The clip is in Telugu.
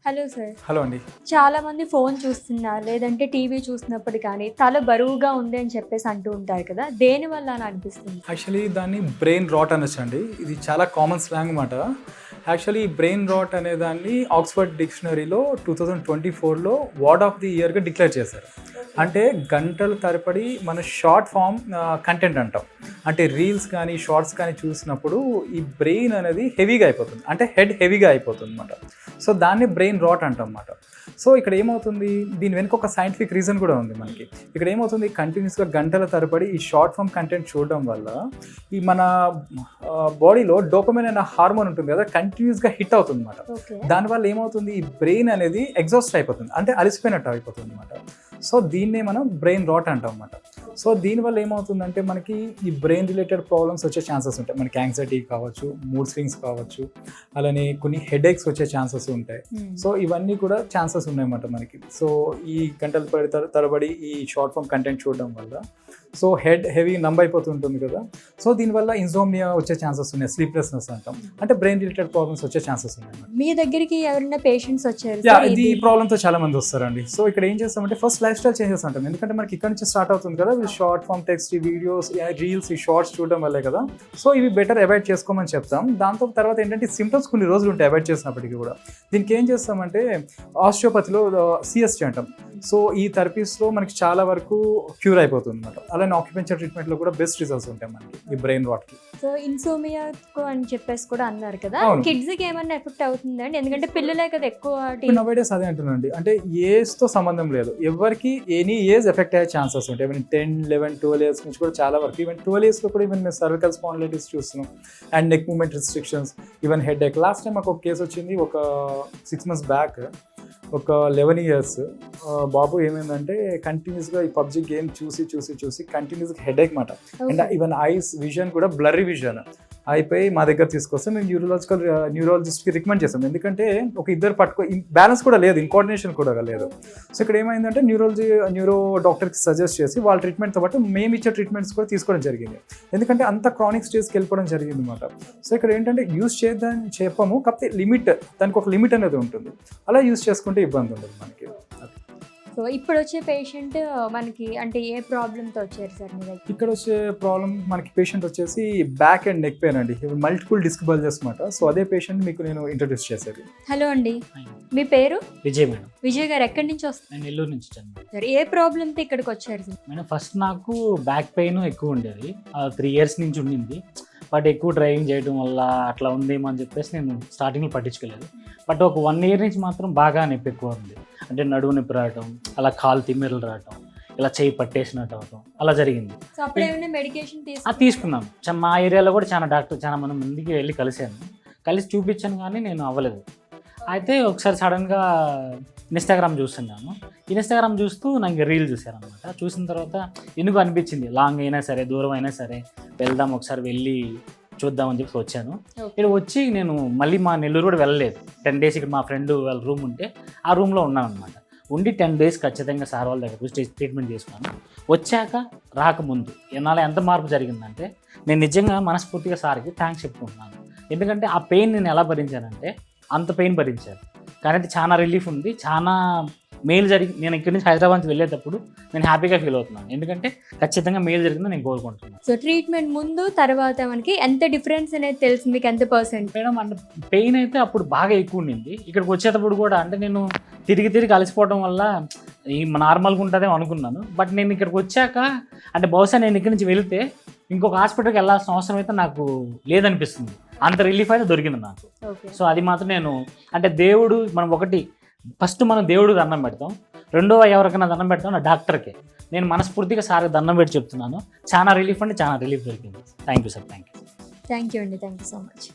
Hello sir. హలో అండి. చాలా మంది ఫోన్ చూస్తున్నారు లేదంటే టీవీ చూస్తున్నప్పుడు కానీ తల బరువుగా ఉంది అని చెప్పేసి అంటూ ఉంటారు కదా, దేని వల్ల అని అనిపిస్తుంది? యాక్చువల్లీ దాన్ని బ్రెయిన్ రాట్ అనొచ్చు అండి. ఇది చాలా కామన్ స్లాంగ్ మాట. యాక్చువల్లీ ఈ బ్రెయిన్ రాట్ అనే దాన్ని ఆక్స్ఫర్డ్ డిక్షనరీలో 2024లో వార్డ్ ఆఫ్ ది ఇయర్గా డిక్లేర్ చేశారు. అంటే గంటల తరబడి మన షార్ట్ ఫామ్ కంటెంట్ అంటాం. అంటే రీల్స్ కానీ షార్ట్స్ కానీ చూసినప్పుడు ఈ బ్రెయిన్ అనేది హెవీగా అయిపోతుంది, అంటే హెడ్ హెవీగా అయిపోతుంది అనమాట. సో దాన్ని బ్రెయిన్ రాట్ అంటాం అన్నమాట. సో ఇక్కడ ఏమవుతుంది, దీని వెనుక ఒక సైంటిఫిక్ రీజన్ కూడా ఉంది మనకి. ఇక్కడ ఏమవుతుంది, కంటిన్యూస్గా గంటల తరబడి ఈ షార్ట్ ఫామ్ కంటెంట్ చూడడం వల్ల ఈ మన బాడీలో డోపమైన్ అనే హార్మోన్ ఉంటుంది కదా, కంటిన్యూస్గా హిట్ అవుతుంది అనమాట. దానివల్ల ఏమవుతుంది, ఈ బ్రెయిన్ అనేది ఎగ్జాస్ట్ అయిపోతుంది, అంటే అలసిపోయినట్టు అయిపోతుంది అనమాట. సో దీన్నే మనం బ్రెయిన్ రాట్ అంటాం అన్నమాట. సో దీనివల్ల ఏమవుతుందంటే మనకి ఈ బ్రెయిన్ రిలేటెడ్ ప్రాబ్లమ్స్ వచ్చే ఛాన్సెస్ ఉంటాయి. మనకి యాంగ్జైటీ కావచ్చు, మూడ్ స్వింగ్స్ కావచ్చు, అలానే కొన్ని హెడేక్స్ వచ్చే ఛాన్సెస్ ఉంటాయి. సో ఇవన్నీ కూడా ఛాన్సెస్ ఉన్నాయన్నమాట మనకి. సో ఈ గంటల తరబడి ఈ షార్ట్ ఫామ్ కంటెంట్ చూడడం వల్ల సో హెడ్ హెవీ నంబ్ అయిపోతుంటుంది కదా. సో దీనివల్ల ఇన్సోమ్నియా వచ్చే ఛాన్సెస్ ఉన్నాయి, స్లీప్లెస్నెస్ అంటాం, అంటే బ్రెయిన్ రిలేటెడ్ ప్రాబ్లమ్స్ వచ్చే ఛాన్సెస్ ఉన్నాయి. మీ దగ్గరికి ఎవరైనా పేషెంట్స్ వచ్చారు? ఇది ఈ ప్రాబ్లంతో చాలా మంది వస్తారండి. సో ఇక్కడ ఏం చేస్తామంటే ఫస్ట్ లైఫ్ స్టైల్ చేంజెస్ అంటాం. ఎందుకంటే మనకి ఇక్కడ నుంచి స్టార్ట్ అవుతుంది కదా, short form text, videos, reels, ఈ షార్ట్స్ చూడడం వల్లే కదా. సో ఇవి బెటర్ అవాయిడ్ చేసుకోమని చెప్తాం. దాంతో తర్వాత ఏంటంటే సిమ్టమ్స్ కొన్ని రోజులు ఉంటాయి అవాయిడ్ చేసినప్పటికీ కూడా. దీనికి ఏం చేస్తామంటే ఆస్టియోపతిలో సిఎస్టీ అంటాం. సో ఈ థెరపీస్లో మనకి చాలా వరకు క్యూర్ అయిపోతుంది అనమాట. అలానే ఆక్యుపెన్షర్ ట్రీట్మెంట్లో కూడా బెస్ట్ రిజల్ట్స్ ఉంటాయి మనకి ఈ బ్రెయిన్ రాట్కి. సో ఇన్సోమియా అని చెప్పేసి కూడా అన్నారు కదా, కిడ్స్కి ఏమన్నా ఎఫెక్ట్ అవుతుందండి? ఎందుకంటే పిల్లలే కదా ఎక్కువ. నవేడేస్ అదే అంటున్నాండి, అంటే ఏజ్తో సంబంధం లేదు, ఎవరికి ఎనీ ఏజ్ ఎఫెక్ట్ అయ్యే ఛాన్సెస్ ఉంటాయి. ఈవెన్ 10, 11, 12 ఇయర్స్ నుంచి కూడా చాలా వరకు, ఈవెన్ 12 ఇయర్స్లో కూడా ఈవెన్ సర్వికల్ స్పాండిలైటిస్ చూస్తున్నాం, and neck moment restrictions, even head ache. Last time మాకు ఒక కేసు వచ్చింది, ఒక 6 months బ్యాక్. ఒక 11 years బాబు ఏమైందంటే కంటిన్యూస్గా ఈ పబ్జీ గేమ్ చూసి కంటిన్యూస్గా హెడేక్ మాట, అండ్ ఈవెన్ ఐస్ విజన్ కూడా బ్లర్రీ విజన్ అయిపోయి మా దగ్గర తీసుకొస్తే మేము న్యూరాలజిస్ట్కి రికమెండ్ చేస్తాం. ఎందుకంటే ఒక ఇద్దరు బ్యాలెన్స్ కూడా లేదు, కోఆర్డినేషన్ కూడా లేదు. సో ఇక్కడ ఏమైందంటే న్యూరో డాక్టర్కి సజెస్ట్ చేసి వాళ్ళ ట్రీట్మెంట్తో పాటు మేము ఇచ్చే ట్రీట్మెంట్స్ కూడా తీసుకోవడం జరిగింది. ఎందుకంటే అంత క్రానిక్ స్టేజ్కి వెళ్ళిపోవడం జరిగింది అనమాట. సో ఇక్కడ ఏంటంటే యూజ్ చేద్దాం చెప్పము, కాకపోతే లిమిట్, దానికి ఒక లిమిట్ అనేది ఉంటుంది. అలా యూజ్ చేసుకుంటే ఇబ్బంది ఉండదు మనకి. సో ఇప్పుడు వచ్చే పేషెంట్ మనకి అంటే ఏ ప్రాబ్లంతో వచ్చారు సార్ మీ దగ్గర? ఇక్కడ వచ్చే ప్రాబ్లం మనకి పేషెంట్ వచ్చేసి బ్యాక్ అండ్ నెక్ పెయిన్ అండి, మల్టిపుల్ డిస్క్ బల్జెస్ అనమాట. సో అదే పేషెంట్ మీకు నేను ఇంట్రడ్యూస్ చేసేది. హలో అండి, మీ పేరు? విజయ్ మేడం. విజయ్ గారు ఎక్కడి నుంచి వస్తారు? నేను నెల్లూరు నుంచి వచ్చాను సార్. ఏ ప్రాబ్లంతో ఇక్కడికి వచ్చారు సార్? మేడం ఫస్ట్ నాకు బ్యాక్ పెయిన్ ఎక్కువ ఉండేది, 3 years నుంచి ఉండింది. బట్ ఎక్కువ డ్రైవింగ్ చేయడం వల్ల అట్లా ఉందేమో అని చెప్పేసి నేను స్టార్టింగ్లో పట్టించుకోలేదు. బట్ ఒక 1 year నుంచి మాత్రం బాగా నొప్పి ఎక్కువ ఉంది. అంటే నడువు నొప్పి రావటం, అలా కాలు తిమ్మెరలు రావటం, ఇలా చేయి పట్టేసినట్టు అవటం అలా జరిగింది. తీసుకున్నాం. మా ఏరియాలో కూడా చాలా మందికి వెళ్ళి కలిసి చూపించాను, కానీ నేను అవ్వలేదు. అయితే ఒకసారి సడన్గా ఇన్స్టాగ్రామ్ చూస్తున్నాను. ఇన్స్టాగ్రామ్ చూస్తూ నాకు రీల్ చూశాను అనమాట. చూసిన తర్వాత ఎందుకు అనిపించింది, లాంగ్ అయినా సరే దూరం అయినా సరే వెళ్దాం, ఒకసారి వెళ్ళి చూద్దామని చెప్పి వచ్చాను. ఇక్కడ వచ్చి నేను మళ్ళీ మా నెల్లూరు కూడా వెళ్ళలేదు. 10 days ఇక్కడ మా ఫ్రెండ్ వాళ్ళ రూమ్ ఉంటే ఆ రూమ్లో ఉన్నాను అనమాట. ఉండి 10 days ఖచ్చితంగా సార్ వాళ్ళ దగ్గర ట్రీట్మెంట్ చేసుకున్నాను. వచ్చాక రాకముందు నాలో ఎంత మార్పు జరిగిందంటే నేను నిజంగా మనస్ఫూర్తిగా సార్కి థ్యాంక్స్ చెప్పుకుంటున్నాను. ఎందుకంటే ఆ పెయిన్ నేను ఎలా భరించానంటే అంత పెయిన్ భరించాను, కానీ అది చాలా రిలీఫ్ ఉంది, చాలా మేలు జరిగి నేను ఇక్కడి నుంచి హైదరాబాద్ నుంచి వెళ్ళేటప్పుడు నేను హ్యాపీగా ఫీల్ అవుతున్నాను. ఎందుకంటే ఖచ్చితంగా మేలు జరిగిందని నేను కోరుకుంటున్నాను. సో ట్రీట్మెంట్ ముందు తర్వాత మనకి ఎంత డిఫరెన్స్ అనేది తెలిసింది, మీకు ఎంత %? మేడం అంటే పెయిన్ అయితే అప్పుడు బాగా ఎక్కువ ఉండింది. ఇక్కడికి వచ్చేటప్పుడు కూడా అంటే నేను తిరిగి అలసిపోవడం వల్ల ఈ నార్మల్గా ఉంటుందేమో అనుకున్నాను. బట్ నేను ఇక్కడికి వచ్చాక అంటే బహుశా నేను ఇక్కడి నుంచి వెళ్తే ఇంకొక హాస్పిటల్కి వెళ్ళాల్సిన అవసరం అయితే నాకు లేదనిపిస్తుంది. అంత రిలీఫ్ అయితే దొరికింది నాకు. సో అది మాత్రం నేను అంటే దేవుడు, మనం ఫస్ట్ మనం దేవుడికి దండం పెడతాం, రెండవ ఎవరికైనా దండం పెడతాం నా డాక్టర్కే. నేను మనస్ఫూర్తిగా సార్కి దండం పెట్టి చెప్తున్నాను, చాలా రిలీఫ్ దొరికింది. Thank you sir. Thank you అండి, థ్యాంక్ యూ సో మచ్.